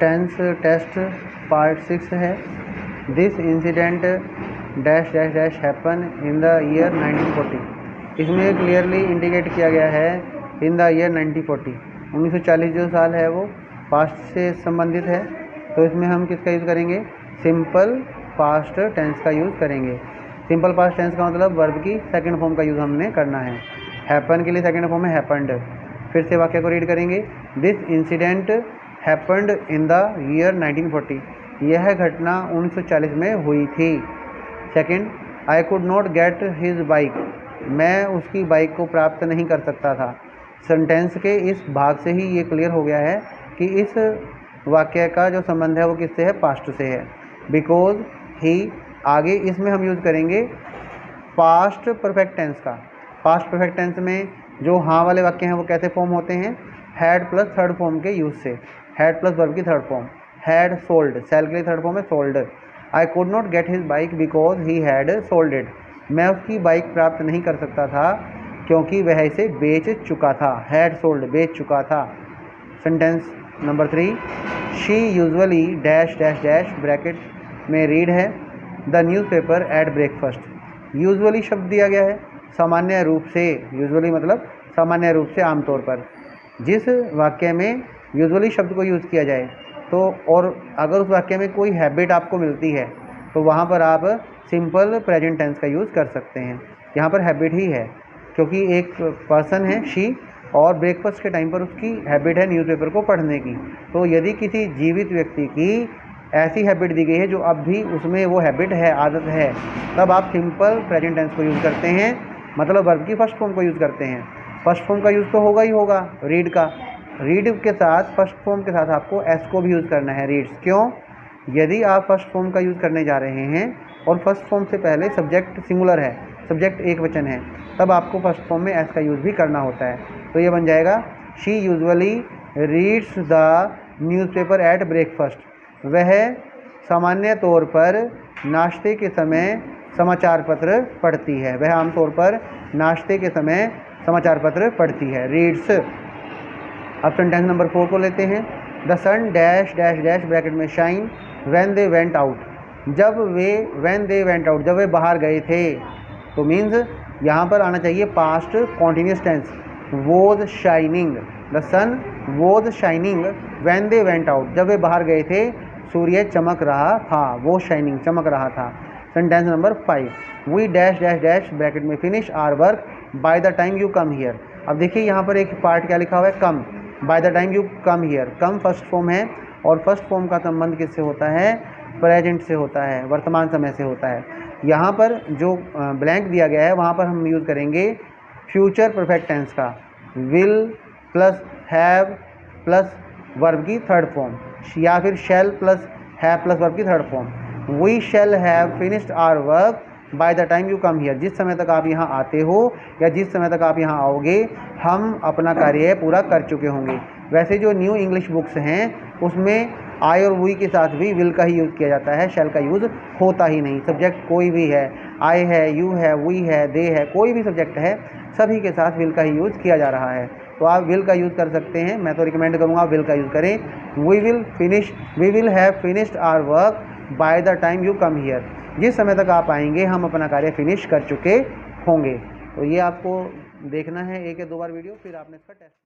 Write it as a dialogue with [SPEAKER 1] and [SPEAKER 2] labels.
[SPEAKER 1] Tense test part 6 है। This incident dash dash dash happen in the year 1940। इसमें clearly indicate किया गया है इन द ईयर 1940। 1940 जो साल है वो पास्ट से संबंधित है, तो इसमें हम किसका यूज़ करेंगे? सिंपल पास्ट टेंस का यूज़ करेंगे। सिंपल पास्ट टेंस का मतलब वर्ब की सेकंड फॉर्म का यूज़ हमने करना है। हैपन के लिए सेकंड फॉर्म है हैपन्ड। फिर से वाक्य को रीड करेंगे। This incident happened in the year 1940। यह घटना 1940 में हुई थी। Second, I could not get his bike. मैं उसकी बाइक को प्राप्त नहीं कर सकता था। सेंटेंस के इस भाग से ही ये क्लियर हो गया है कि इस वाक्य का जो संबंध है वो किससे है? पास्ट से है। बिकॉज ही, आगे इसमें हम यूज़ करेंगे पास्ट परफेक्ट टेंस का। पास्ट परफेक्ट टेंस में जो हाँ वाले वाक्य हैं वो कैसे फॉर्म होते हैं? हैड प्लस थर्ड फॉर्म के यूज़ से। हैड प्लस वर्ब की third form. Had sold, sell के लिए थर्ड फॉर्म है sold. I could not get his bike because he had sold it. मैं उसकी बाइक प्राप्त नहीं कर सकता था क्योंकि वह इसे बेच चुका था। हैड सोल्ड, बेच चुका था। Sentence number 3, she usually dash dash dash bracket में रीड है the newspaper at breakfast. Usually शब्द दिया गया है, सामान्य रूप से। यूजुअली मतलब सामान्य रूप से, आमतौर पर। जिस वाक्य में यूजुअली शब्द को यूज़ किया जाए तो, और अगर उस वाक्य में कोई हैबिट आपको मिलती है तो वहाँ पर आप सिंपल प्रेजेंट टेंस का यूज़ कर सकते हैं। यहाँ पर हैबिट ही है क्योंकि एक पर्सन है शी, और ब्रेकफास्ट के टाइम पर उसकी हैबिट है न्यूज़पेपर को पढ़ने की। तो यदि किसी जीवित व्यक्ति की ऐसी हैबिट दी गई है जो अब भी उसमें वो हैबिट है, आदत है, तब आप सिंपल प्रेजेंट टेंस को यूज़ करते हैं, मतलब वर्ब की फर्स्ट फॉर्म को यूज़ करते हैं। फर्स्ट फॉर्म का यूज़ तो होगा ही होगा रीड का। रीड के साथ फर्स्ट फॉर्म के साथ आपको एस को भी यूज़ करना है, रीड्स। क्यों? यदि आप फर्स्ट फॉर्म का यूज़ करने जा रहे हैं और फर्स्ट फॉर्म से पहले सब्जेक्ट सिंगुलर है, सब्जेक्ट एक वचन है, तब आपको फर्स्ट फॉर्म में एस का यूज़ भी करना होता है। तो ये बन जाएगा she usually reads the newspaper at breakfast. वह सामान्य तौर पर नाश्ते के समय समाचार पत्र पढ़ती है। वह आमतौर पर नाश्ते के समय समाचार पत्र पढ़ती है, रीड्स। अब सेंटेंस नंबर 4 को लेते हैं। The sun dash dash dash bracket में shine when they went out. When they went out, जब वे बाहर गए थे, तो मीन्स यहाँ पर आना चाहिए past continuous tense, was shining. The sun was shining when they went out. जब वे बाहर गए थे सूर्य चमक रहा था, वो शाइनिंग, चमक रहा था। Sentence number 5, we dash dash dash bracket में finish our work by the time you come here. अब देखिए यहाँ पर एक पार्ट क्या लिखा हुआ है? Come. By the time you come here, come first form है, और फर्स्ट फॉर्म का संबंध किससे होता है? प्रेजेंट से होता है, वर्तमान समय से होता है। यहाँ पर जो ब्लैंक दिया गया है वहाँ पर हम यूज़ करेंगे फ्यूचर परफेक्ट टेंस का। Will plus have plus verb की थर्ड फॉर्म, या फिर shall plus have plus verb की third form. We shall have finished our work by the time you come here. जिस समय तक आप यहाँ आते हो या जिस समय तक आप यहाँ आओगे, हम अपना कार्य पूरा कर चुके होंगे। वैसे जो न्यू इंग्लिश बुक्स हैं उसमें आई और वी के साथ भी विल का ही यूज़ किया जाता है, शैल का यूज़ होता ही नहीं। सब्जेक्ट कोई भी है, आई है, यू है, वी है, दे है, कोई भी सब्जेक्ट है, सभी के साथ विल का ही यूज़ किया जा रहा है। तो आप विल का यूज़ कर सकते हैं। मैं तो रिकमेंड करूँगा आप विल का यूज़ करें। We will have finished our work by the time you come here. जिस समय तक आप आएंगे हम अपना कार्य फिनिश कर चुके होंगे। तो ये आपको देखना है एक या दो बार वीडियो, फिर आपने इसका टेस्ट